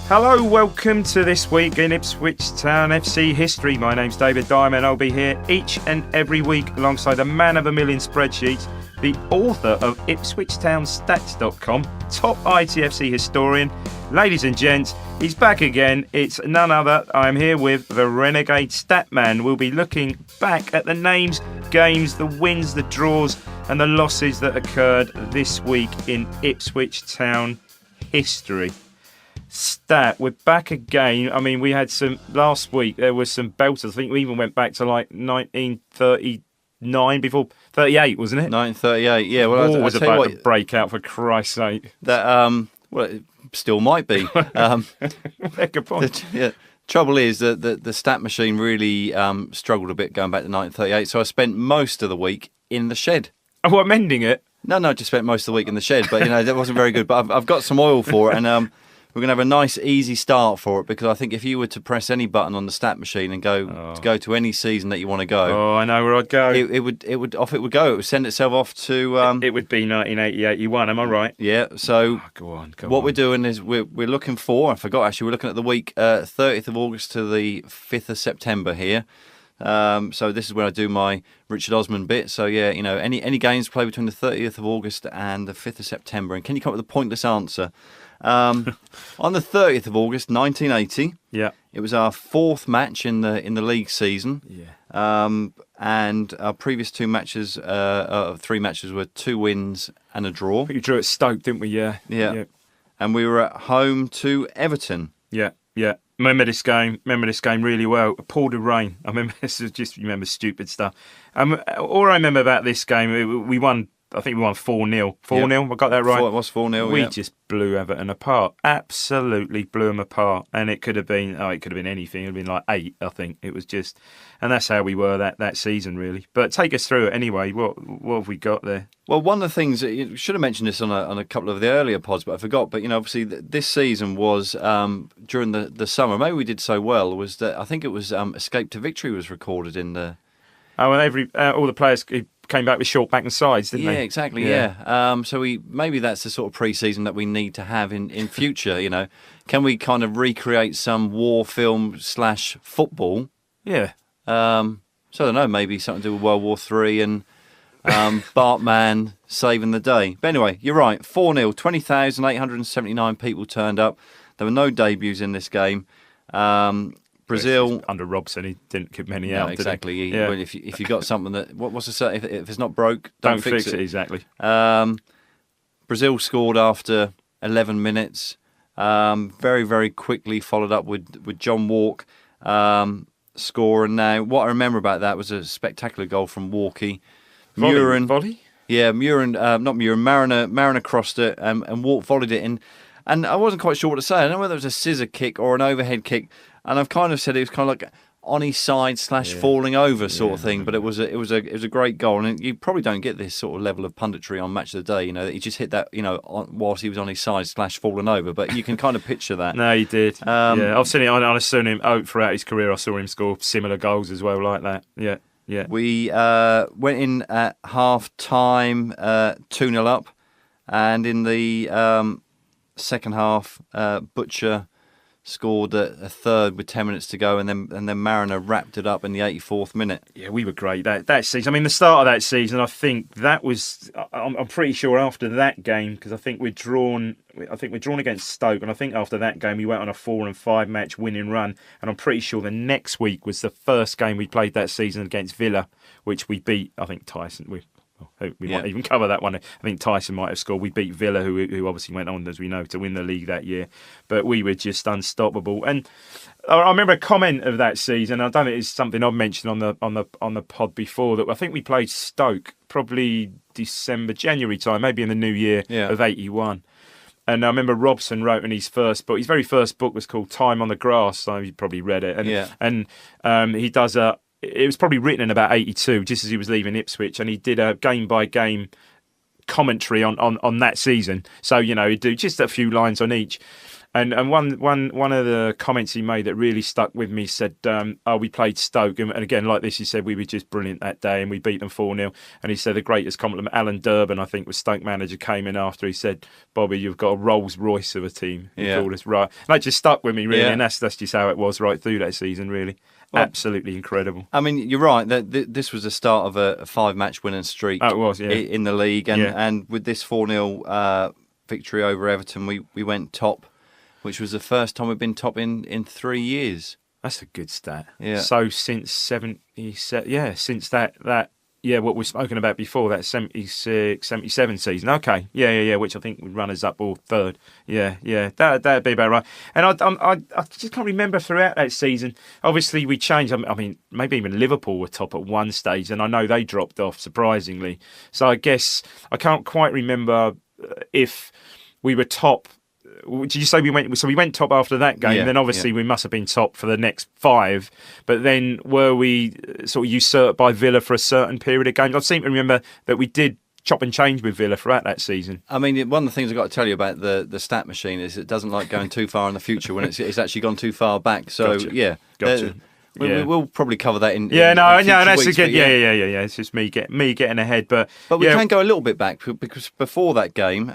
Hello, welcome to this week in Ipswich Town FC history. My name's David Diamond. I'll be here each and every week alongside the man of a million spreadsheets, the author of IpswichTownStats.com, top ITFC historian. Ladies and gents, he's back again. It's none other. I'm here with the Renegade Statman. We'll be looking back at the names, games, the wins, the draws, and the losses that occurred this week in Ipswich Town history. Stat, we're back again. I mean, we had some last week. There was some belters. I think we even went back to like 1939 before 38, wasn't it? 1938. Yeah. Well, War was about to break out, for Christ's sake. That well, it still might be. Good point. Trouble is that the stat machine really struggled a bit going back to 1938. So I spent most of the week in the shed. Oh, what, mending it? No, just spent most of the week in the shed. But that wasn't very good. But I've got some oil for it, and we're going to have a nice, easy start for it, because I think if you were to press any button on the stat machine and go to any season that you want to go, I know where I'd go. It would go. It would send itself off to. It would be 1980-81. Am I right? Yeah. So go on. What we're doing is we're looking for. I forgot actually. We're looking at the week 30th of August to the 5th of September here. So this is where I do my Richard Osman bit. So yeah, any games played between the 30th of August and the 5th of September, and can you come up with a pointless answer? On the 30th of August 1980, it was our fourth match in the league season. And our previous three matches were 2 wins and a draw. You drew at Stoke, didn't we? Yeah. And we were at home to Everton. Yeah. Remember this game really well. It poured with rain. I remember remember stupid stuff. All I remember about this game, we won. I think we won 4-0. 4-0, I got that right? It was 4-0, We just blew Everton apart. Absolutely blew them apart. And it could have been anything. It would have been like 8, I think. It was just... And that's how we were that season, really. But take us through it anyway. What have we got there? Well, one of the things... You should have mentioned this on a couple of the earlier pods, but I forgot. But, obviously, this season was during the summer. Maybe we did so well, was that I think it was Escape to Victory was recorded in the... Oh, and all the players... came back with short back and sides, didn't they? Yeah, exactly, yeah. So maybe that's the sort of pre-season that we need to have in future, Can we kind of recreate some war film / football? Yeah. So I don't know, maybe something to do with World War III and Bartman saving the day. But anyway, you're right, 4-0, 20,879 people turned up. There were no debuts in this game. Brazil under Robson, he didn't give many out. Exactly. Well, if you got something that what's the say? If it's not broke, don't fix it. Exactly. Brazil scored after 11 minutes. Very very quickly followed up with John Walk score. And now what I remember about that was a spectacular goal from Walkie. Volley? Yeah, not Murin. Mariner crossed it and Walk volleyed it in. And I wasn't quite sure what to say. I don't know whether it was a scissor kick or an overhead kick. And I've kind of said it was kind of like on his side / falling over sort of thing. But it was a great goal. And you probably don't get this sort of level of punditry on Match of the Day. That he just hit that whilst he was on his side / falling over. But you can kind of picture that. No, he did. I've seen it. I've seen him throughout his career. I saw him score similar goals as well, like that. Yeah. We went in at half time 2-0 up, and in the second half, Butcher scored a third with 10 minutes to go, and then Mariner wrapped it up in the 84th minute. Yeah, we were great that season. I mean, the start of that season, I think that was. I'm pretty sure after that game, because I think we're drawn against Stoke, and I think after that game we went on a 4-5 match winning run, and I'm pretty sure the next week was the first game we played that season against Villa, which we beat. I think Tyson. We might even cover that one. I think Tyson might have scored. We beat Villa, who obviously went on, as we know, to win the league that year. But we were just unstoppable. And I remember a comment of that season. I don't know, it's something I've mentioned on the pod before, that I think we played Stoke probably December, January time, maybe in the new year of 81. And I remember Robson wrote in his first book. His very first book was called Time on the Grass. So you probably read it. And he does it was probably written in about 82, just as he was leaving Ipswich, and he did a game-by-game commentary on that season. So, he'd do just a few lines on each. And one of the comments he made that really stuck with me said, we played Stoke. And again, like this, he said, we were just brilliant that day and we beat them 4-0. And he said the greatest compliment, Alan Durban, I think, was Stoke manager, came in after. He said, Bobby, you've got a Rolls Royce of a team. He called us, right. And that just stuck with me, really. And that's just how it was right through that season, really. Well, absolutely incredible. I mean, you're right. This was the start of a 5-match winning streak. Oh, it was, yeah. In the league. And with this 4-0 victory over Everton, we went top, which was the first time we've been top in 3 years. That's a good stat. Yeah. So since 77, since that what we've spoken about before, that 76, 77 season. Okay, yeah, which I think would run us up or third. Yeah, that'd be about right. And I just can't remember throughout that season. Obviously, we changed. I mean, maybe even Liverpool were top at one stage, and I know they dropped off surprisingly. So I guess I can't quite remember if we were top. Did you say we went? So we went top after that game. Then obviously we must have been top for the next 5. But then were we sort of usurped by Villa for a certain period of games? I seem to remember that we did chop and change with Villa throughout that season. I mean, one of the things I've got to tell you about the stat machine is it doesn't like going too far in the future when it's actually gone too far back. So Gotcha. We'll probably cover that in that's weeks, good. Yeah. It's just me getting ahead, but we can go a little bit back because before that game,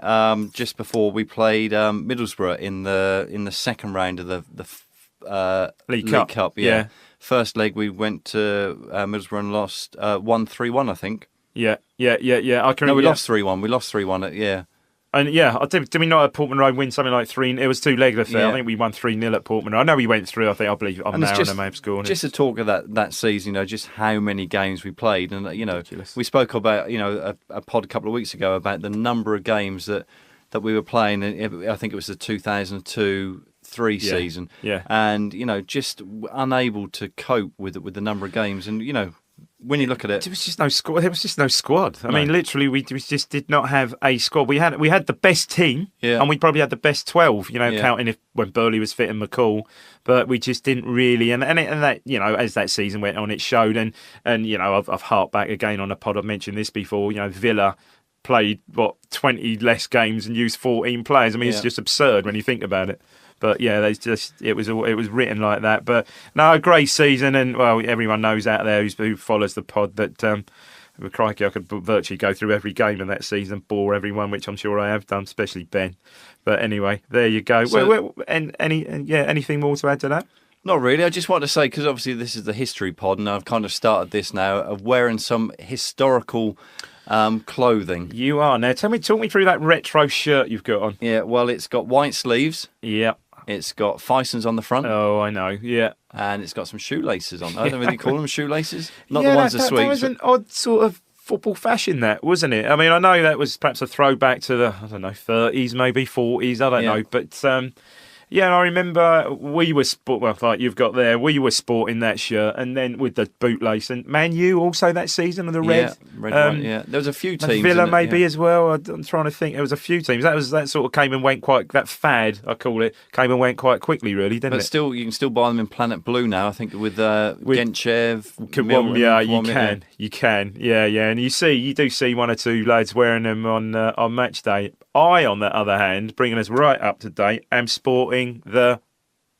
just before we played Middlesbrough in the second round of the League Cup. Yeah. First leg we went to Middlesbrough and lost 1-3-1, I think. Yeah. I can. No, we lost 3-1. We lost 3-1. And did we not at Portman Road win something like 3? It was 2-leg affair. I think we won 3-0 at Portman Road. I know we went through. I believe I'm now on the map scoring. Just to talk of that season, just how many games we played, and Ridiculous. We spoke about a pod a couple of weeks ago about the number of games that we were playing. And I think it was the 2002-03 season. Yeah. And just unable to cope with the number of games, and when you look at it, there was just no squad. There was just no squad. I mean, literally, we just did not have a squad. We had the best team, and we probably had the best 12. Counting when Burley was fit and McCall, but we just didn't really. And that as that season went on, it showed. And I've harped back again on a pod. I've mentioned this before. Villa played 20 less games and used 14 players. I mean, it's just absurd when you think about it. But it was written like that. But no, a great season, and everyone knows out there who follows the pod that crikey, I could virtually go through every game of that season, bore everyone, which I'm sure I have done, especially Ben. But anyway, there you go. So, anything more to add to that? Not really. I just want to say, because obviously this is the history pod, and I've kind of started this now of wearing some historical clothing. You are now. Talk me through that retro shirt you've got on. Yeah, well, it's got white sleeves. Yeah. It's got Fisons on the front. Oh, I know. Yeah. And it's got some shoelaces on. I don't know if you call them shoelaces. Not the ones that sweet. That was an odd sort of football fashion, that, wasn't it? I mean, I know that was perhaps a throwback to the, 30s, maybe 40s. I don't know. But I remember we were like you've got there. We were sporting that shirt, and then with the bootlace, and Man U also that season of the red. There was a few teams. Villa maybe as well. I'm trying to think. There was a few teams. That sort of came and went that fad, I call it, came and went quite quickly, really, didn't it? But still, you can still buy them in Planet Blue now. I think with Gentchev. You can. Yeah, and you do see one or two lads wearing them on match day. I, on the other hand, bringing us right up to date, am sporting the...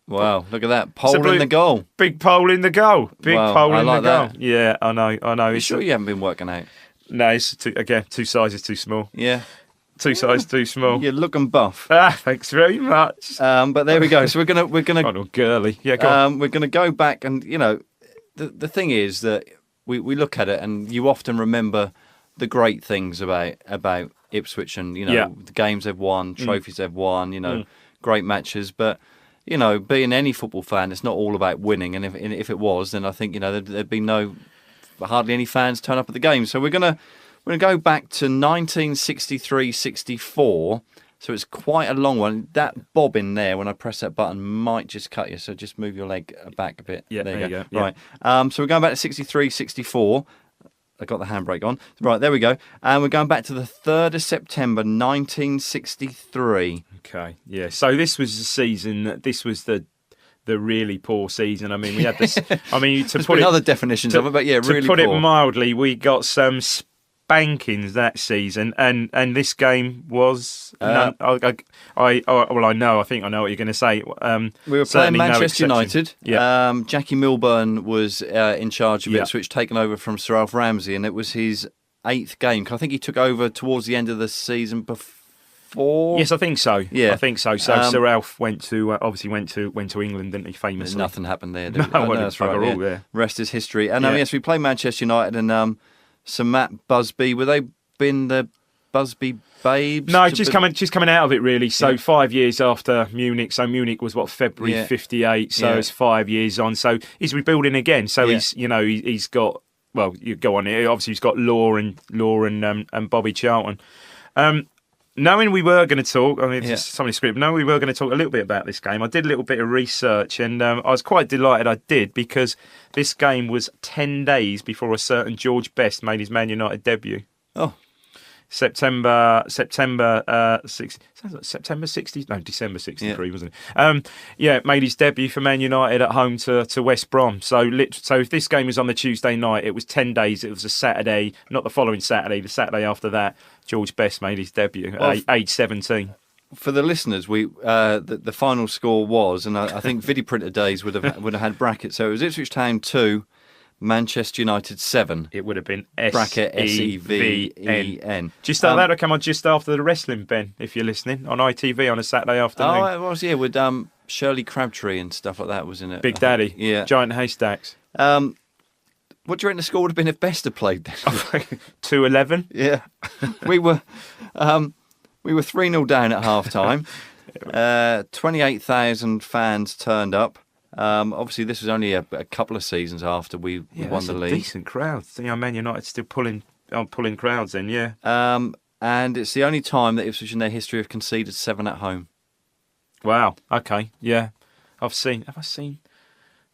Wow, look at that. Pole in the goal. Big pole in the goal. Big pole in the goal. That. Yeah, I know. You sure you haven't been working out? No, it's two sizes too small. Yeah. 2 sizes too small. You're looking buff. Thanks very much. But there we go. So we're gonna oh, girly. Yeah, go on. We're gonna go back, and the thing is that we look at it, and you often remember the great things about Ipswich, and the games they've won, trophies they've won, great matches. But being any football fan, it's not all about winning. And if it was, then I think there'd be hardly any fans turn up at the game. So we're gonna go back to 1963-64. So it's quite a long one. That bob in there, when I press that button, might just cut you. So just move your leg back a bit. Yeah, there you go. Right. So we're going back to 63-64. I got the handbrake on. Right, there we go. And we're going back to the 3rd of September, 1963. Okay, yeah. So this was the season. This was the really poor season. I mean, we had this. I mean, to put other definitions of it, but yeah, really to put poor. it mildly, we got some spankings that season, and this game was. None, I think I know what you're going to say. We were playing Manchester United. Yeah. Jackie Milburn was in charge of Ipswich, taken over from Sir Alf Ramsey, and it was his 8th game. I think he took over towards the end of the season before. Yes, I think so. Yeah, I think so. So Sir Alf went to England, didn't he? Famously, nothing happened there. That's right. Yeah. Rest is history. And yes, we played Manchester United, and Sir Matt Busby. Were they been the Busby babes? No, just coming out of it really. So 5 years after Munich. So Munich was February '58. So it's 5 years on. So he's rebuilding again. So he's got. Well, you go on here. Obviously, he's got Law and Bobby Charlton. Knowing we were going to talk, somebody's script. Knowing we were going to talk a little bit about this game, I did a little bit of research, and I was quite delighted I did, because this game was 10 days before a certain George Best made his Man United debut. Oh. December 63, wasn't it? Made his debut for Man United at home to West Brom. So if this game was on the Tuesday night, it was 10 days. It was a Saturday, not the following Saturday, the Saturday after that. George Best made his debut at age 17. For the listeners, the final score was, and I think Video Printer Days would have had brackets. So it was Ipswich Town 2. Manchester United 7. It would have been bracket SEVEN. Just that would come on just after the wrestling, Ben, if you're listening, on ITV on a Saturday afternoon. Oh, it was, with Shirley Crabtree and stuff like that was in it. Big Daddy. Yeah. Giant Haystacks. What do you reckon the score would have been if Best had played then? 2-11. Yeah. We were 3-0 down at half time. 28,000 fans turned up. Obviously, this was only a couple of seasons after we won the league. Decent crowd. Man United still pulling crowds in, yeah. And it's the only time that Ipswich in their history have conceded 7 at home. Wow. Okay. Yeah. Have I seen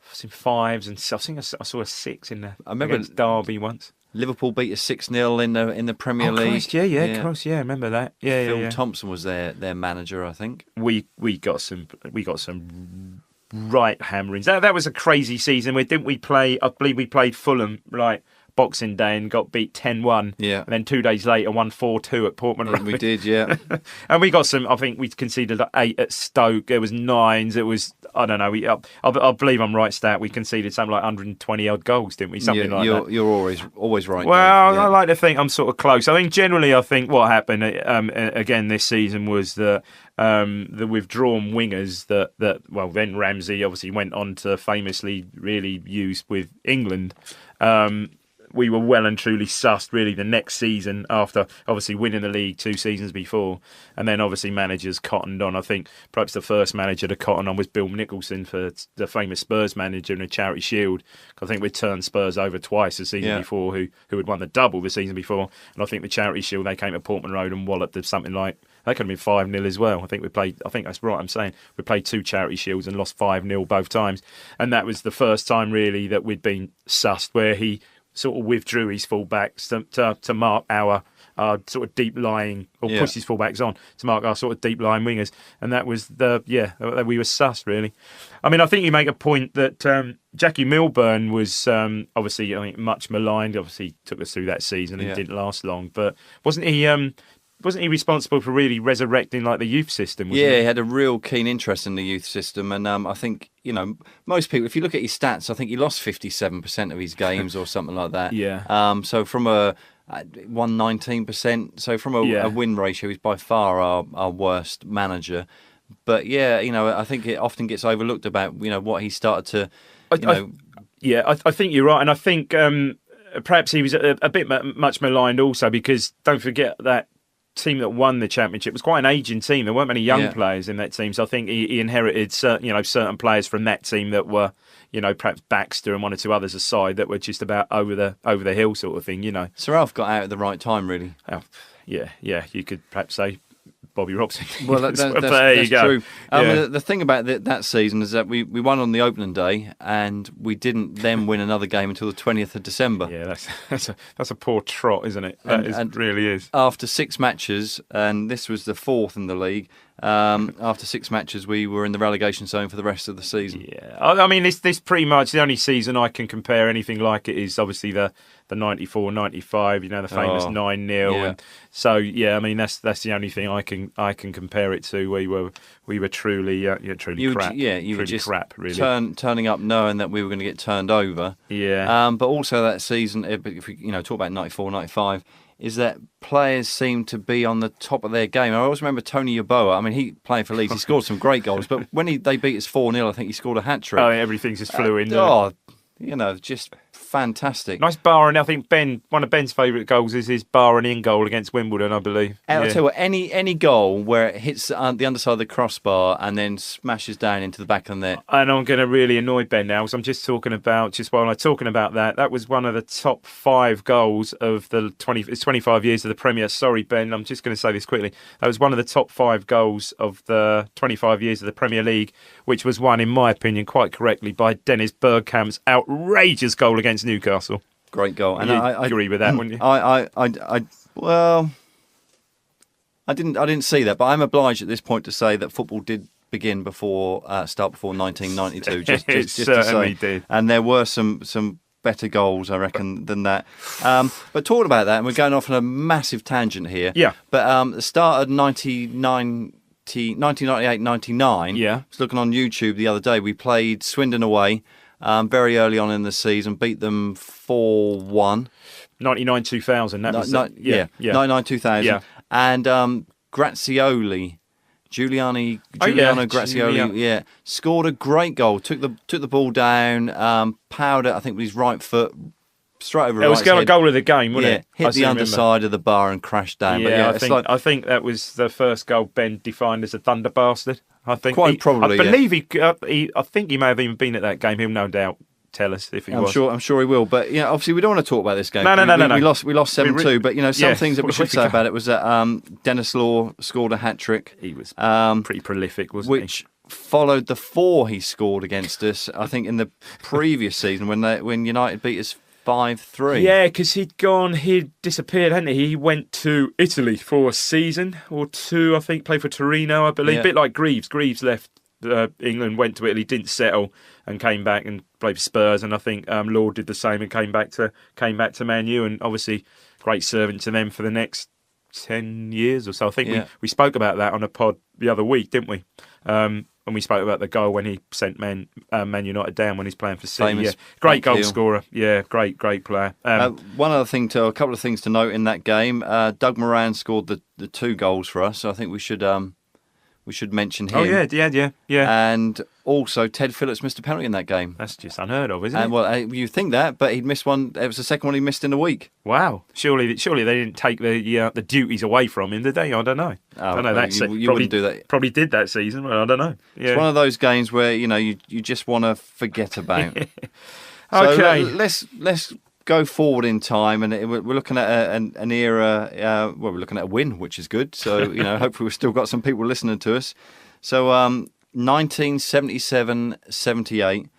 5s, and I saw a 6 in there. I remember against Derby once. Liverpool beat us 6-0 in the Premier League. Christ, of course, I remember that. Yeah, Phil Thompson was their manager, I think. We got some right hammerings. That was a crazy season. I believe we played Fulham Boxing Day and got beat 10-1. Yeah. And then 2 days later won 4-2 at Portman Road. We did, yeah. And we got some. I think we conceded 8 at Stoke. There was 9s. It was, I don't know. I believe I'm right, Stat. We conceded something like 120 odd goals, didn't we? Something like that. You're always right. Well, I like to think I'm sort of close. I think generally, what happened again this season was that the withdrawn wingers that then Ramsey obviously went on to famously really use with England. We were well and truly sussed really the next season after obviously winning the league 2 seasons before, and then obviously managers cottoned on. I think perhaps the first manager to cotton on was Bill Nicholson, for the famous Spurs manager in the Charity Shield. I think we'd turned Spurs over twice the season before, who had won the double the season before, and I think the Charity Shield, they came to Portman Road and walloped them something like, that could have been 5-0 as well. I think that's right, I'm saying. We played 2 Charity Shields and lost 5-0 both times, and that was the first time really that we'd been sussed, where he sort of withdrew his fullbacks to mark our sort of deep lying, or pushed his fullbacks on to mark our sort of deep lying wingers, and that was we were sus really. I mean, I think you make a point that Jackie Milburn was obviously, I think, much maligned. Obviously, took us through that season and didn't last long, but wasn't he responsible for really resurrecting the youth system? He had a real keen interest in the youth system, and I think most people, if you look at his stats, I think he lost 57% of his games or something like that. Yeah. So from won 19%. So from a win ratio, he's by far our worst manager. But I think it often gets overlooked about what he started to. I think you're right, and I think perhaps he was a bit much maligned also, because don't forget that team that won the championship was quite an aging team. There weren't many young players in that team, so I think he inherited certain players from that team that were perhaps Baxter and 1 or 2 others aside, that were just about over the hill sort of thing. Sir Alf got out at the right time, really. Oh, yeah, you could perhaps say Bobby Robson. Well, that's true. The thing about that season is that we won on the opening day, and we didn't then win another game until the 20th of December. Yeah, that's a poor trot, isn't it? It really is. After 6 matches, and this was the 4th in the league, After 6 matches, we were in the relegation zone for the rest of the season. Yeah, I mean, this pretty much the only season I can compare anything like it is obviously the 94-95. You know, the famous 9-0. yeah. And so yeah, I mean that's the only thing I can compare it to. We were truly crap. You were truly just crap, really. turning up knowing that we were going to get turned over. Yeah. But also that season, if we talk about 94-95. Is that players seem to be on the top of their game. I always remember Tony Yeboah. I mean, he playing for Leeds, he scored some great goals, but when they beat us 4-0, I think he scored a hat-trick. Oh, everything's just flew in. Just fantastic. Nice bar, and I think one of Ben's favourite goals is his bar and in goal against Wimbledon, I believe. I'll tell you what, any goal where it hits the underside of the crossbar and then smashes down into the back of the net. And I'm going to really annoy Ben now, because I'm just while I'm talking about that was one of the top 5 goals of the 25 years of the Premier. Sorry, Ben, I'm just going to say this quickly. That was one of the top 5 goals of the 25 years of the Premier League, which was won, in my opinion, quite correctly by Dennis Bergkamp's outrageous goal against Newcastle. Great goal. And I agree with that, wouldn't you? I didn't see that, but I'm obliged at this point to say that football did begin before 1992. Just It to certainly say. did. And there were some better goals, I reckon, than that. But talking about that, and we're going off on a massive tangent here. Yeah. But the start of 1998-99. Yeah. I was looking on YouTube the other day. We played Swindon away. Very early on in the season, beat them 4-1. 99-2000. That was 99-2000. Yeah. And Giuliano Grazioli, scored a great goal. Took the ball down, powered it, I think, with his right foot straight over. It was a goal of the game, wasn't it? Hit the underside of the bar and crashed down. Yeah, I think that was the first goal Ben defined as a thunder bastard. I think quite probably. I believe I think he may have even been at that game. He'll no doubt tell us if he was. I'm sure he will. But obviously we don't want to talk about this game. No. We lost 7-2. But some things that we should say about it was that Dennis Law scored a hat trick. He was pretty prolific, wasn't he? Which followed the 4 he scored against us, I think, in the previous season when United beat us 5-3. Yeah, because he'd disappeared, hadn't he? He went to Italy for a season or 2, I think, played for Torino, I believe. Yeah. A bit like Greaves. Greaves left England, went to Italy, didn't settle, and came back and played for Spurs. And I think Lord did the same and came back to Man U, and obviously great servant to them for the next 10 years or so. I think we spoke about that on a pod the other week, didn't we? When we spoke about the goal when he sent Man United down when he's playing for City. Great goal scorer. Yeah, great player. A couple of things to note in that game. Doug Moran scored the 2 goals for us, so I think we should mention him. Oh yeah. And also Ted Phillips missed a penalty in that game. That's just unheard of, isn't it? Well, you think that, but he'd missed one. It was the second one he missed in a week. Wow. Surely they didn't take the duties away from him, did they? I don't know. Oh, I don't know. You wouldn't do that. Probably did that season, but I don't know. Yeah. It's one of those games where you just want to forget about. Okay. So let's go forward in time, and we're looking at an era. We're looking at a win, which is good. So hopefully we've still got some people listening to us. So 1977-78.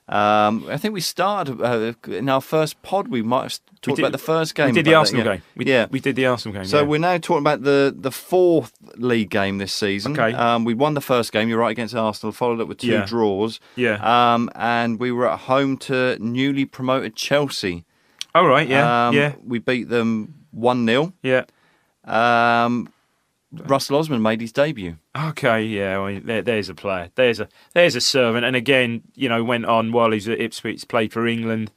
I think we started in our first pod. We might have talked about the first game. We did the Arsenal game. We did the Arsenal game. So we're now talking about the 4th league game this season. Okay. We won the first game. You're right, against Arsenal. Followed up with 2 draws. Yeah. And we were at home to newly promoted Chelsea. Oh right. Yeah. We beat them 1-0. Yeah. Russell Osman made his debut. Okay, yeah, well, there's a player. There's a servant. And again, went on while he was at Ipswich, played for England.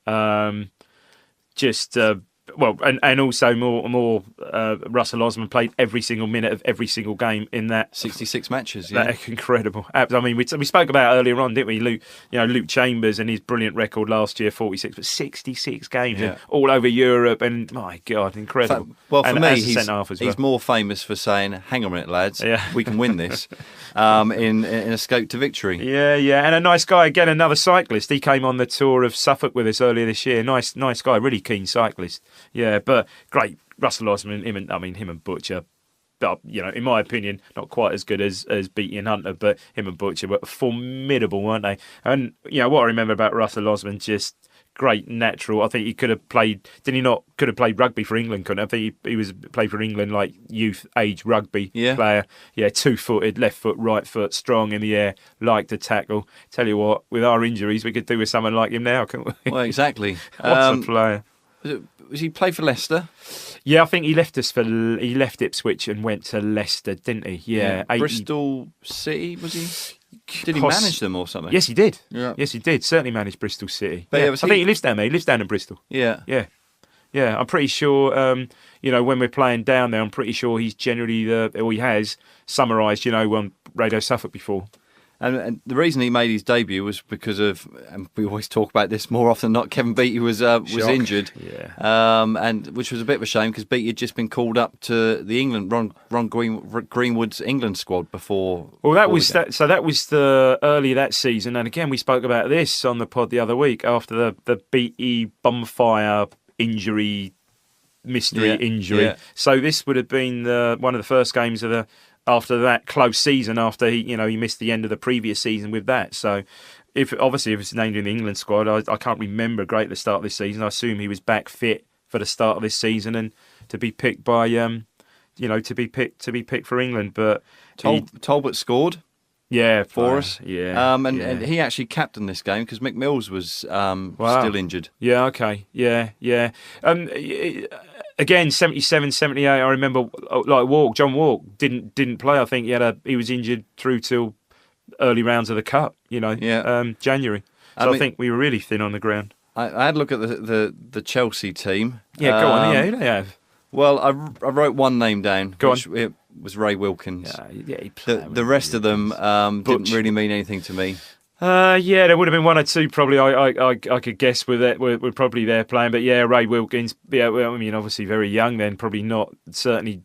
And also more Russell Osman played every single minute of every single game in that 66 matches. Yeah, that's incredible. I mean, we spoke about it earlier on, didn't we? Luke Chambers and his brilliant record last year, 46, but 66 games all over Europe, and my God, incredible. Well, for me, he's more famous for saying, "Hang on a minute, lads, we can win this," in Escape to Victory. Yeah, and a nice guy again, another cyclist. He came on the tour of Suffolk with us earlier this year. Nice guy, really keen cyclist. Yeah, but great. Russell Osman, him and Butcher, in my opinion, not quite as good as Beattie and Hunter, but him and Butcher were formidable, weren't they? And, what I remember about Russell Osman, just great natural. I think he could have played. Did he not? Could have played rugby for England. Couldn't he? I think he was played for England like youth age rugby player. Yeah, 2-footed, left foot, right foot, strong in the air, like to tackle. Tell you what, with our injuries, we could do with someone like him now, couldn't we? Well, exactly. What a player. Was he play for Leicester? Yeah, I think he left Ipswich and went to Leicester, didn't he? Yeah. Bristol City, was he? Did he manage them or something? Yes, he did. Yeah. Yes, he did. Certainly managed Bristol City. But I think he lives down there. He lives down in Bristol. Yeah. Yeah. Yeah, I'm pretty sure, when we're playing down there, I'm pretty sure he's generally he has summarised, on Radio Suffolk before. And the reason he made his debut was because of, and we always talk about this more often than not, Kevin Beattie was injured, and which was a bit of a shame because Beattie had just been called up to the England Ron Greenwood's England squad before. Well, that was the early that season, and again we spoke about this on the pod the other week after the Beattie bonfire injury, mystery injury. Yeah. So this would have been one of the first games of after that close season, after he missed the end of the previous season with that. So if it's named in the England squad, I can't remember great at the start of this season. I assume he was back fit for the start of this season and to be picked by to be picked for England. But Talbot scored. Yeah, for us. Yeah, and he actually captained this game because Mick Mills was still injured. Yeah, okay, yeah. Again, 77, 78. I remember, like John Walk didn't play. I think he was injured through till early rounds of the cup. January. So I think we were really thin on the ground. I had a look at the Chelsea team. Yeah, go on. Yeah, who do they have? Well, I wrote one name down. Go on. It was Ray Wilkins. Yeah, he played. The rest of them didn't really mean anything to me. There would have been one or two probably. I could guess we're probably there playing, but yeah, Ray Wilkins. Yeah, well, I mean, obviously very young then, probably not. Certainly,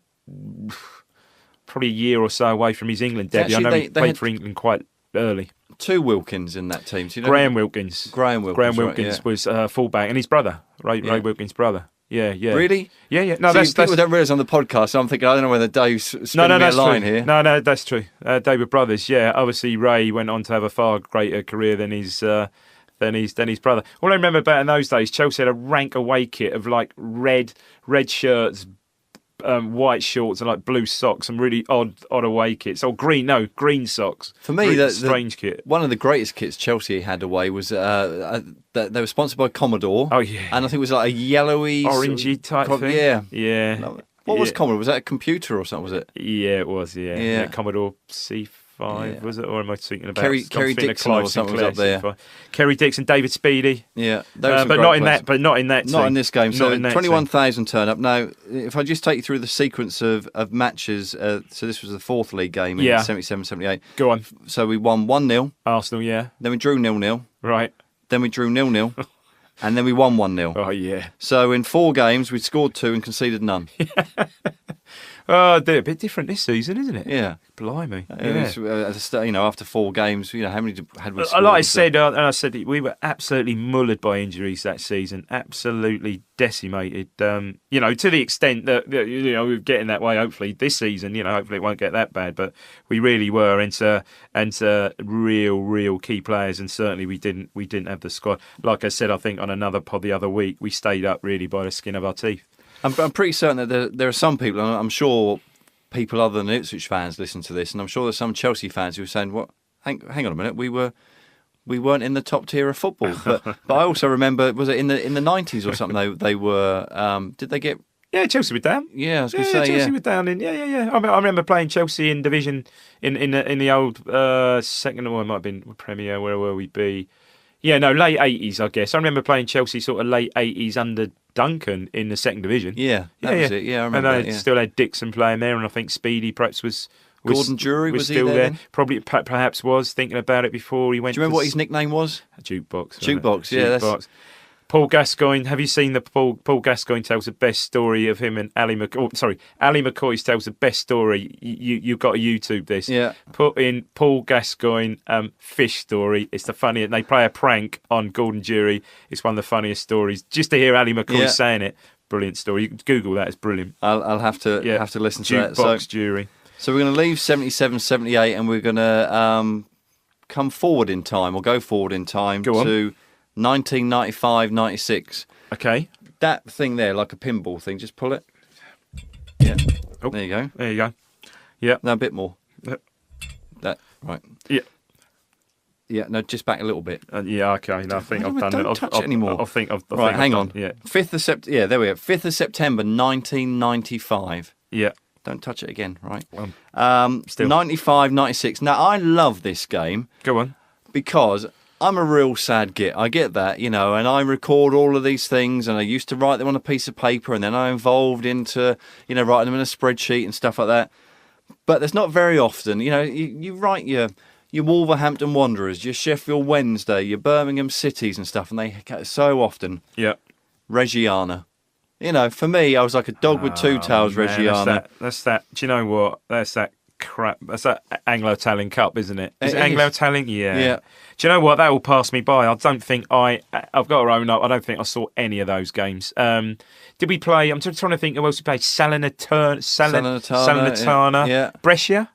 probably a year or so away from his England debut. Actually, I know he played for England quite early. Two Wilkins in that team. So Graham Wilkins. Graham Wilkins was fullback, and his brother, Ray Wilkins' brother. Yeah. Really? Yeah. No, people don't realise on the podcast. So I'm thinking, I don't know whether Dave's spinning me a line here. No, that's true. They were brothers. Yeah, obviously Ray went on to have a far greater career than his brother. All I remember about in those days, Chelsea had a rank away kit of like red shirts, white shorts, and like blue socks. Some really odd away kits. Or green socks. For me, the strange kit. One of the greatest kits Chelsea had away was they were sponsored by Commodore. Oh yeah, and I think it was like a yellowy, orangey type thing. Yeah. What was Commodore? Was that a computer or something? Was it? Yeah, it was. Yeah. Commodore C5 was it? Or am I thinking about Kerry Dixon or something was up there? C5. Kerry Dixon, David Speedy. Yeah, but not in that. But not in that. Not in this game. So 21,000 turn up. Now, if I just take you through the sequence of matches, so this was the fourth league game in 77-78. Go on. So we won 1-0. Arsenal, yeah. Then we drew 0-0. Right. Then we drew 0-0. And then we won 1-0. Oh, yeah. So in 4 games, we scored 2 and conceded none. Oh, they're a bit different this season, isn't it? Yeah. Blimey. It was, after 4 games, how many had we scored? Like I said, we were absolutely mullered by injuries that season. Absolutely decimated. To the extent that, we're getting that way, hopefully, this season. Hopefully it won't get that bad. But we really were into real key players, and certainly we didn't have the squad. Like I said, I think on another pod the other week, we stayed up really by the skin of our teeth. I'm pretty certain that there are some people, and I'm sure people other than Ipswich fans listen to this, and I'm sure there's some Chelsea fans who are saying, "What? Hang on a minute, we weren't in the top tier of football." But I also remember, was it in the 90s or something? They were. Did they get? Yeah, Chelsea were down. Yeah, I was going to say Chelsea were down in. Yeah. I remember playing Chelsea in division in the old second, or it might have been Premier. Where will we be? Yeah, no, late 80s, I guess. I remember playing Chelsea sort of late 80s under Duncan in the second division. Yeah, that was it. Yeah, I remember and I still had Dixon playing there, and I think Speedy perhaps was Gordon Jury was still he there. Then? Probably, perhaps was thinking about it before he went. Do you remember what his nickname was? Jukebox. Jukebox. Yeah, Jukebox. Paul Gascoigne. Have you seen the Paul Gascoigne tells the best story of him and Ali McCoy? Ali McCoy tells the best story. You've got to YouTube this. Yeah. Put in Paul Gascoigne fish story. It's the funniest. They play a prank on Gordon Jury. It's one of the funniest stories. Just to hear Ali McCoy saying it, brilliant story. You can Google that. It's brilliant. I'll have to listen to that. Jukebox Jury. So we're going to leave 77, 78, and we're going to come forward in time or go forward in time to 1995-96. Okay. That thing there, like a pinball thing, just pull it. Yeah. Oh, there you go. There you go. Yeah. No, a bit more. Yep. That, right. Yeah. Yeah, no, just back a little bit. Yeah, okay. No, I think I've done it. Don't touch it anymore. I think I've right, hang done, on. Yeah. 5th of September. Yeah, there we go. 5th of September, 1995. Yeah. Don't touch it again, right? Still. 95, 96. Now, I love this game. Go on. Because I'm a real sad git. I get that, and I record all of these things, and I used to write them on a piece of paper, and then I evolved into, writing them in a spreadsheet and stuff like that. But there's not very often, you write your Wolverhampton Wanderers, your Sheffield Wednesday, your Birmingham Cities and stuff, and they so often. Yeah. Reggiana. For me, I was like a dog with two tails, man, Reggiana. That's that. Do you know what? That's that crap. That's that Anglo-Italian Cup, isn't it? Is it Anglo-Italian? Yeah. Do you know what? That will pass me by. I don't think I've got to own up. I don't think I saw any of those games. Did we play? I'm just trying to think who else we played. Salernitana. Yeah. Brescia,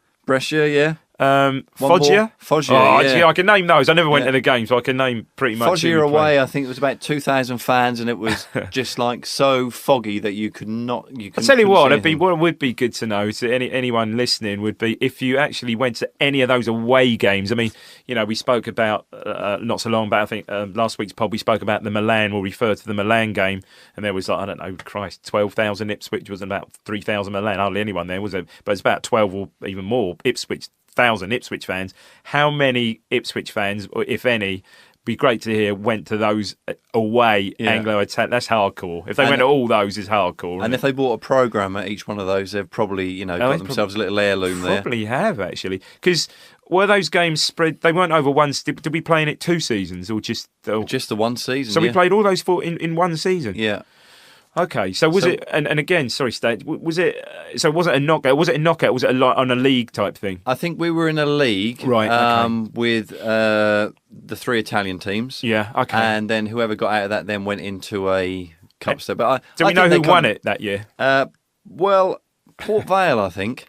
yeah. Foggia. Foggia, I can name those. I never went to the game, so I can name pretty much. Foggia away, I think it was about 2,000 fans, and it was just like so foggy that you could not. I tell you what, what would be good to know to anyone listening would be if you actually went to any of those away games. I mean, we spoke about not so long back. I think last week's pod we spoke about the Milan. We'll refer to the Milan game, and there was 12,000 Ipswich, was about 3,000 Milan. Hardly anyone there was it, but it's about 12 or even more Ipswich. 1,000 Ipswich fans. How many Ipswich fans, or if any, be great to hear, went to those away Anglo-Italian? That's hardcore. If they went to all those, it's hardcore. And if they bought a programme at each one of those, they've probably got themselves a little heirloom there. Probably have, actually. Because were those games spread? They weren't over one. Did we play in it 2 seasons or just the one season? So we played all those 4 in 1 season. Yeah. Okay, so was it? And again, sorry, State. Was it? So was it a knockout? Was it a knockout? Was it on a league type thing? I think we were in a league, right? Okay. With the 3 Italian teams. Yeah. Okay. And then whoever got out of that then went into a cup step. But do we know who won it that year? Well, Port Vale, I think.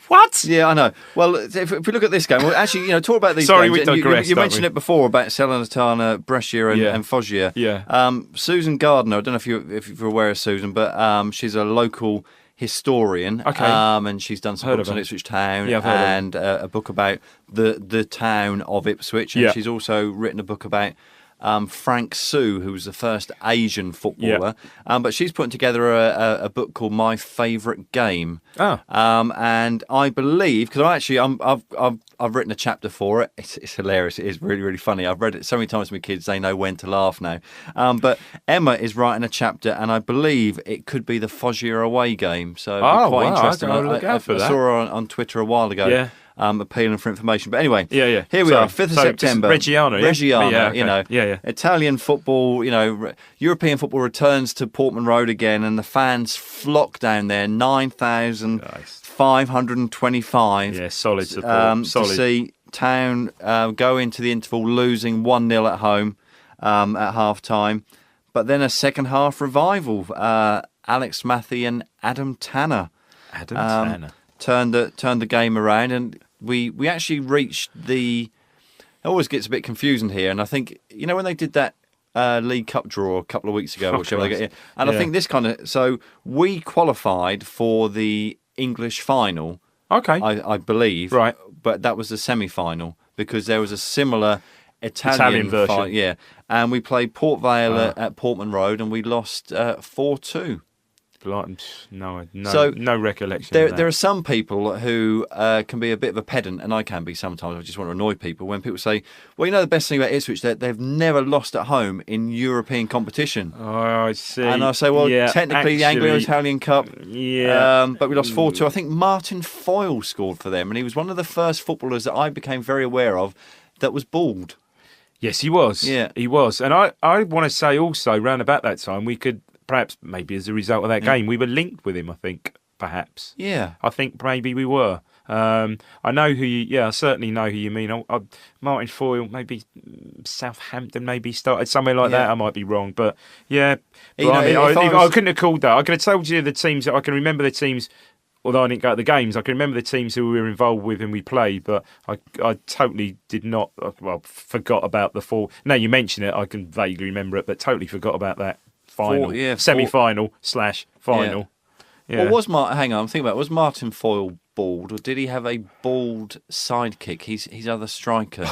What? Yeah, I know. Well, if we look at this game, actually, talk about these Sorry, games. we digressed. You mentioned it before about Salernitana, Brescia, and Foggia. Yeah. Susan Gardner. I don't know if you're aware of Susan, but she's a local historian. Okay. And she's done some books on Ipswich Town and a book about the town of Ipswich. And she's also written a book about Frank Sue, who was the first Asian footballer. But she's putting together a book called My Favourite Game. And I believe, because I've written a chapter for it. It's hilarious. It is really, really funny. I've read it so many times with my kids, they know when to laugh now. But Emma is writing a chapter, and I believe it could be the Foggia away game. So it'd be quite interesting. I saw her on Twitter a while ago. Yeah. Appealing for information. But anyway, here we are, 5th of September. Reggiana, Italian football, European football returns to Portman Road again, and the fans flock down there, 9,525. Yeah, solid support. To see Town go into the interval losing 1-0 at home at half-time. But then a second-half revival. Alex Matthey and Adam Tanner. Turned the game around, and we actually reached the. It always gets a bit confusing here, and I think when they did that League Cup draw a couple of weeks ago, whichever they get, and I think this so we qualified for the English final. Okay, I believe, right, but that was the semi-final because there was a similar Italian version, and we played Port Vale at Portman Road, and we lost 4-2. No recollection. There are some people who can be a bit of a pedant, and I can be sometimes. I just want to annoy people when people say, "Well, the best thing about Ipswich that they've never lost at home in European competition." Oh, I see. And I say, "Well, technically the Anglo-Italian Cup, but we lost 4-2." I think Martin Foyle scored for them, and he was one of the first footballers that I became very aware of that was bald. Yes, he was. Yeah, he was. And I want to say also, round about that time, we could. Perhaps, maybe as a result of that game, we were linked with him, I think, perhaps. Yeah. I think maybe we were. I know I certainly know who you mean. Martin Foyle, maybe Southampton, maybe started somewhere like that. I might be wrong. But, I couldn't have called that. I could have told you the teams, I can remember the teams although I didn't go to the games, I can remember the teams who we were involved with and we played, but I totally did not, forgot about the fall. Now you mention it, I can vaguely remember it, but totally forgot about that final, semi-final / final. Yeah. Well, hang on, I'm thinking about it. Was Martin Foyle bald, or did he have a bald sidekick? He's other striker.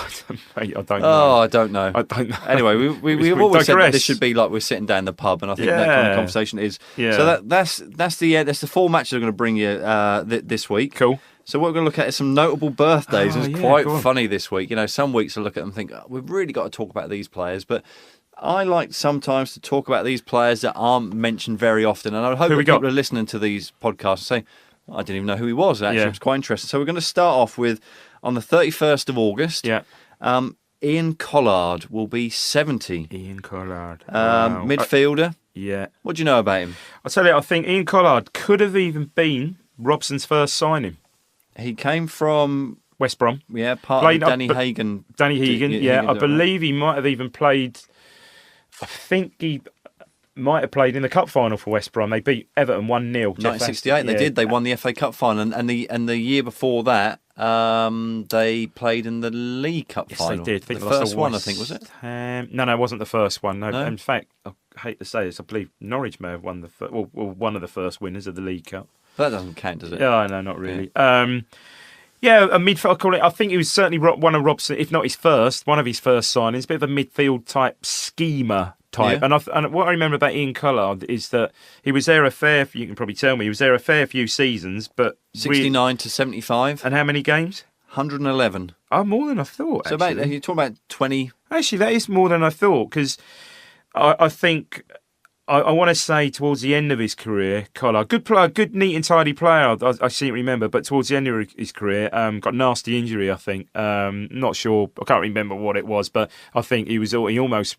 I don't know. Oh, I don't know. I don't know. Anyway, we've always said that this should be like we're sitting down the pub, and I think that kind of conversation is. Yeah. So that's the 4 matches I'm going to bring you this week. Cool. So what we're going to look at is some notable birthdays. It's quite funny this week. You know, some weeks I look at them and think, we've really got to talk about these players, but I like sometimes to talk about these players that aren't mentioned very often. And I hope that people are listening to these podcasts and say, I didn't even know who he was. Actually, it was quite interesting. So we're going to start off with, on the 31st of August, Ian Collard will be 70. Ian Collard. Wow. Midfielder. What do you know about him? I'll tell you, I think Ian Collard could have even been Robson's first signing. He came from West Brom. Yeah, part of Danny Hagan. Danny Hagan, I believe he might have even played... I think he might have played in the cup final for West Brom. They beat Everton 1-0. 1968, they did. They won the FA Cup final, and the year before that, they played in the League Cup final. They did. I think the first one, I think, was it? No, it wasn't the first one. No. No? In fact, I hate to say this, I believe Norwich may have won one of the first winners of the League Cup. But that doesn't count, does it? Oh, no, not really. A midfield. I call it. I think he was certainly one of Robson, if not his first, one of his first signings. A bit of a midfield type schemer type. Yeah. And what I remember about Ian Collard is that he was there you can probably tell me, he was there a fair few seasons, but 69 to 75. And how many games? 111. Oh, more than I thought. So you're talking about 20. Actually, that is more than I thought, because I think. I want to say towards the end of his career, Collard, good player, good, neat and tidy player, I seem to remember, but towards the end of his career, got a nasty injury, I think. Not sure, I can't remember what it was, but I think he almost...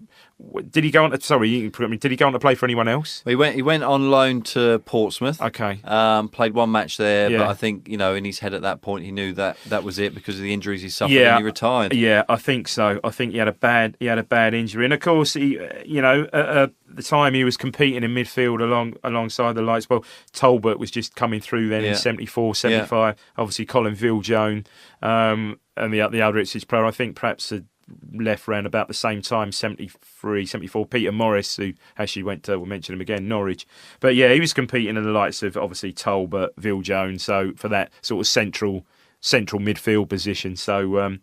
Did he go on to play for anyone else? He went on loan to Portsmouth. Okay. Played one match there, but I think, in his head at that point, he knew that was it because of the injuries he suffered and he retired. Yeah, I think so. I think he had a bad injury. And of course, he, at the time he was competing in midfield alongside the likes. Well, Talbot was just coming through then in 74, 75. Obviously, Colin Viljoen and the other Ipswich player, I think perhaps had left round about the same time, 73, 74. Peter Morris, who actually we'll mention him again, Norwich. But yeah, he was competing in the likes of obviously Talbot, Viljoen, so for that sort of central midfield position. So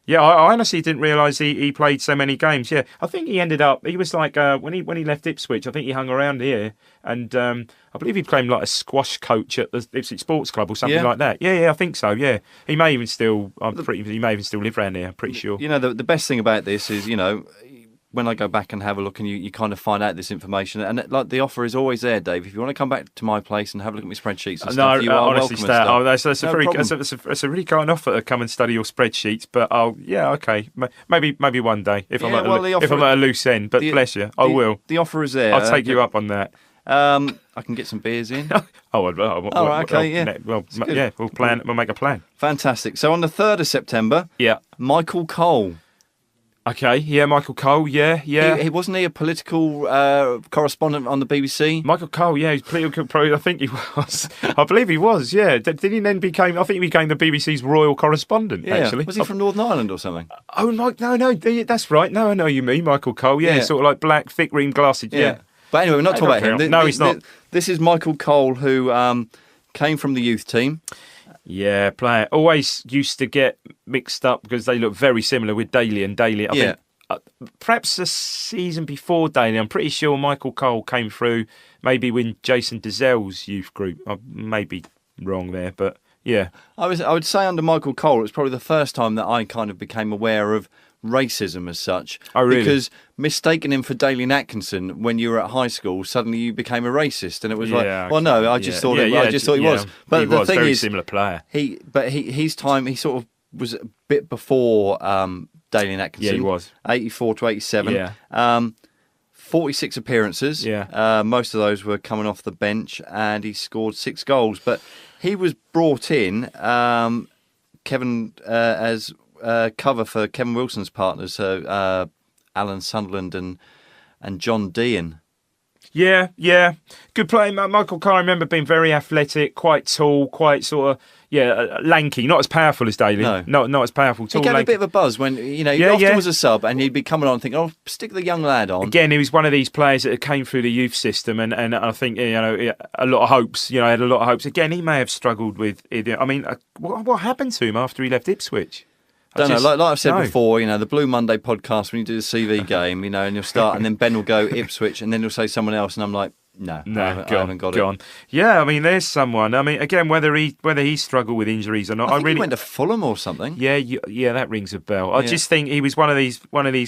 I honestly didn't realise he played so many games. Yeah, I think he ended up. He was like when he left Ipswich, I think he hung around here, and I believe he became like a squash coach at the Ipswich Sports Club or something like that. Yeah, I think so. Yeah, he may even still. He may even still live around here. I'm pretty sure. The best thing about this is when I go back and have a look and you kind of find out this information, and like the offer is always there, Dave. If you want to come back to my place and have a look at my spreadsheets and stuff, you are honestly, welcome. That's a really kind offer to come and study your spreadsheets. But okay, maybe one day if I'm at a loose end. But bless you, I will. The offer is there. I'll take you up on that. I can get some beers in. Okay. We'll plan. We'll make a plan. Fantastic. So on the 3rd of September, Michael Cole. Okay, Michael Cole, He wasn't he a political correspondent on the BBC? Michael Cole, he's political. I think he was. I believe he was. Yeah, did he then became? I think he became the BBC's royal correspondent. Yeah. Actually, was he from Northern Ireland or something? Oh no, that's right. No, I know you mean Michael Cole. Yeah, sort of like black, thick rimmed glasses. Yeah. But anyway, we're not talking about him. No, he's not. This is Michael Cole, who came from the youth team. Yeah, player. Always used to get mixed up because they look very similar with Daly and Daly. I think perhaps a season before Daly, I'm pretty sure Michael Cole came through maybe when Jason Dezell's youth group. I may be wrong there, but yeah. I would say under Michael Cole, it was probably the first time that I kind of became aware of racism as such. Oh, really? Because mistaking him for Dalian Atkinson when you were at high school, suddenly you became a racist, and it was I just thought he was. But he the was thing very is, similar player. His time, he sort of was a bit before Dalian Atkinson. Yeah, he was 84 to 87. Yeah. 46 appearances. Yeah. Most of those were coming off the bench, and he scored 6 goals. But he was brought in, Kevin, as cover for Kevin Wilson's partners, so Alan Sunderland and John Dean. Yeah. Good play. Michael Carr, I remember being very athletic, quite tall, quite sort of, lanky. Not as powerful as Daly. No. Not as powerful. Tall, He gave lanky. a bit of a buzz when, he often was a sub and he'd be coming on and thinking, stick the young lad on. Again, he was one of these players that came through the youth system and I think, a lot of hopes, had a lot of hopes. Again, he may have struggled with, what happened to him after he left Ipswich? Don't know. Like I've said before, the Blue Monday podcast, when you do the CV game, and you'll start, and then Ben will go Ipswich, and then he'll say someone else, and I'm like, no, I haven't got it. Yeah, there's someone. Again, whether he struggled with injuries or not, I think he went to Fulham or something. Yeah, that rings a bell. I just think he was one of these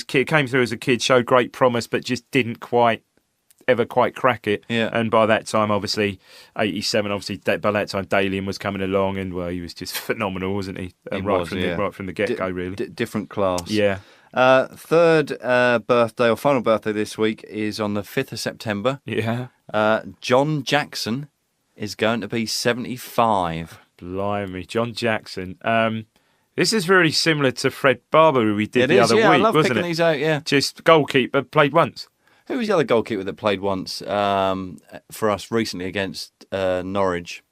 kids, came through as a kid, showed great promise, but just didn't ever quite crack it. Yeah. And by that time, obviously, 87, by that time, Dalian was coming along, and he was just phenomenal, wasn't he? Right from the get-go, really. Different class. Yeah. Third birthday or final birthday this week is on the 5th of September. Yeah. John Jackson is going to be 75. Blimey, John Jackson. This is very similar to Fred Barber, who we did the other week, I love wasn't picking it? These out, yeah. Just goalkeeper, played once. Who was the other goalkeeper that played once for us recently against Norwich?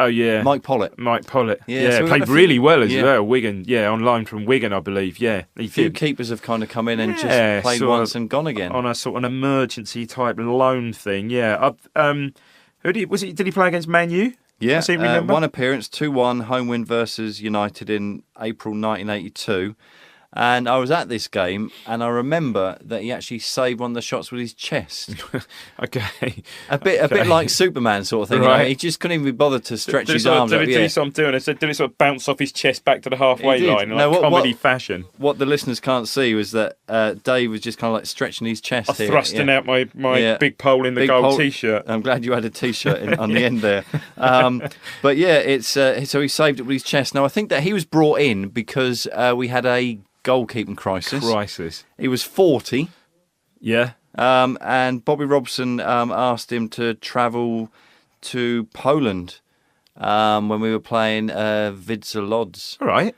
Oh, yeah. Mike Pollitt. Yeah, so played really well as well. Wigan, on loan from Wigan, I believe. Yeah, a few keepers have kind of come in and just played once and gone again. On a sort of an emergency type loan thing, yeah. Did he play against Man U? Yeah, I seem to remember. One appearance, 2-1 home win versus United in April 1982. And I was at this game, and I remember that he actually saved one of the shots with his chest. Okay. A bit like Superman sort of thing. Right. He just couldn't even be bothered to stretch his arms up. Did he sort of bounce off his chest back to the halfway line in comedy fashion? What the listeners can't see was that Dave was just kind of like stretching his chest here. Thrusting out my big pole in the gold T-shirt. I'm glad you had a T-shirt on the end there. But yeah, it's so he saved it with his chest. Now, I think that he was brought in because we had a goalkeeping crisis. He was 40. Yeah. And Bobby Robson asked him to travel to Poland when we were playing Widzew Łódź. All right.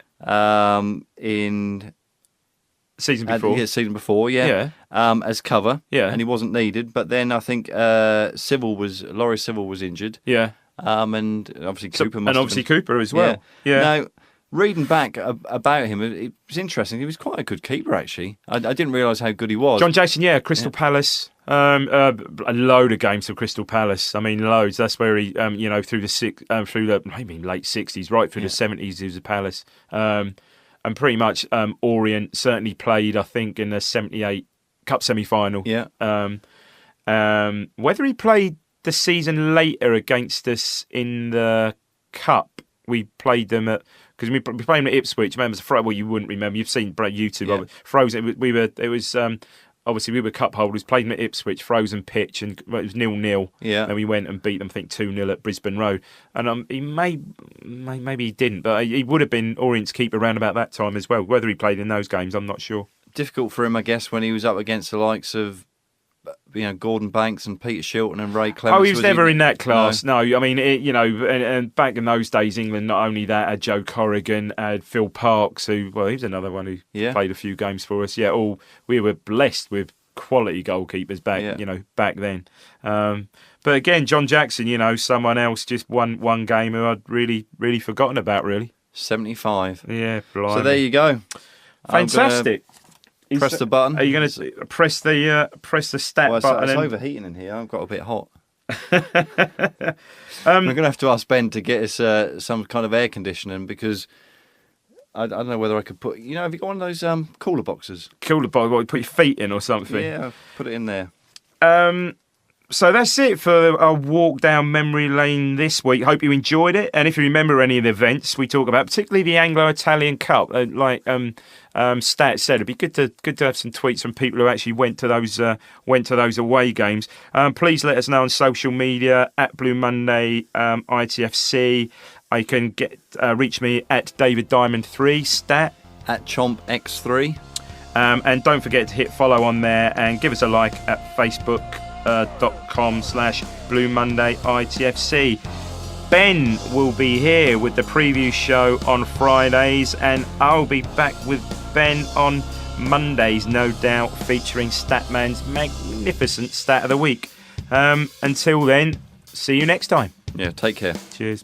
In season before. Yeah. As cover. Yeah. And he wasn't needed. But then I think Laurie Civil was injured. Yeah. And obviously Cooper Cooper as well. Yeah. Now, reading back about him, it was interesting. He was quite a good keeper, actually. I didn't realise how good he was. John Jackson, Crystal Palace. A load of games for Crystal Palace. Loads. That's where he, through the maybe late 60s, right through the 70s, he was at Palace. And pretty much Orient certainly played, I think, in the 78 Cup semi-final. Yeah. Whether he played the season later against us in the Cup, we played them at... Because we played them at Ipswich. Remember, you wouldn't remember. You've seen YouTube of it. Frozen. Obviously we were cup holders. Played them at Ipswich, frozen pitch, and it was 0-0. Yeah. And we went and beat them, I think 2-0 at Brisbane Road. And he maybe he didn't, but he would have been Orient's keeper around about that time as well. Whether he played in those games, I'm not sure. Difficult for him, I guess, when he was up against the likes of Gordon Banks and Peter Shilton and Ray Clements. Oh, he was never in that class. No, and back in those days, England not only that had Joe Corrigan, had Phil Parks, he was another one who played a few games for us. Yeah, we were blessed with quality goalkeepers back then. But again, John Jackson, someone else, just one game who I'd really, really forgotten about. Really, 75. Yeah, blimey. So there you go. Fantastic. Press the button. Are you going to press the stat button? It's overheating in here. I've got a bit hot. We're going to have to ask Ben to get us some kind of air conditioning because I don't know whether I could put... have you got one of those cooler boxes? Cooler box, what, you put your feet in or something? Yeah, put it in there. So that's it for our walk down memory lane this week. Hope you enjoyed it. And if you remember any of the events we talk about, particularly the Anglo-Italian Cup, Stat said, it'd be good to have some tweets from people who actually went to those away games. Please let us know on social media at Blue Monday ITFC. You can reach me at David Diamond 3, Stat at Chomp X3, and don't forget to hit follow on there and give us a like at Facebook.com/Blue Monday ITFC. Ben will be here with the preview show on Fridays, and I'll be back with Ben on Mondays, no doubt, featuring Statman's magnificent stat of the week. Until then, see you next time. Yeah, take care. Cheers.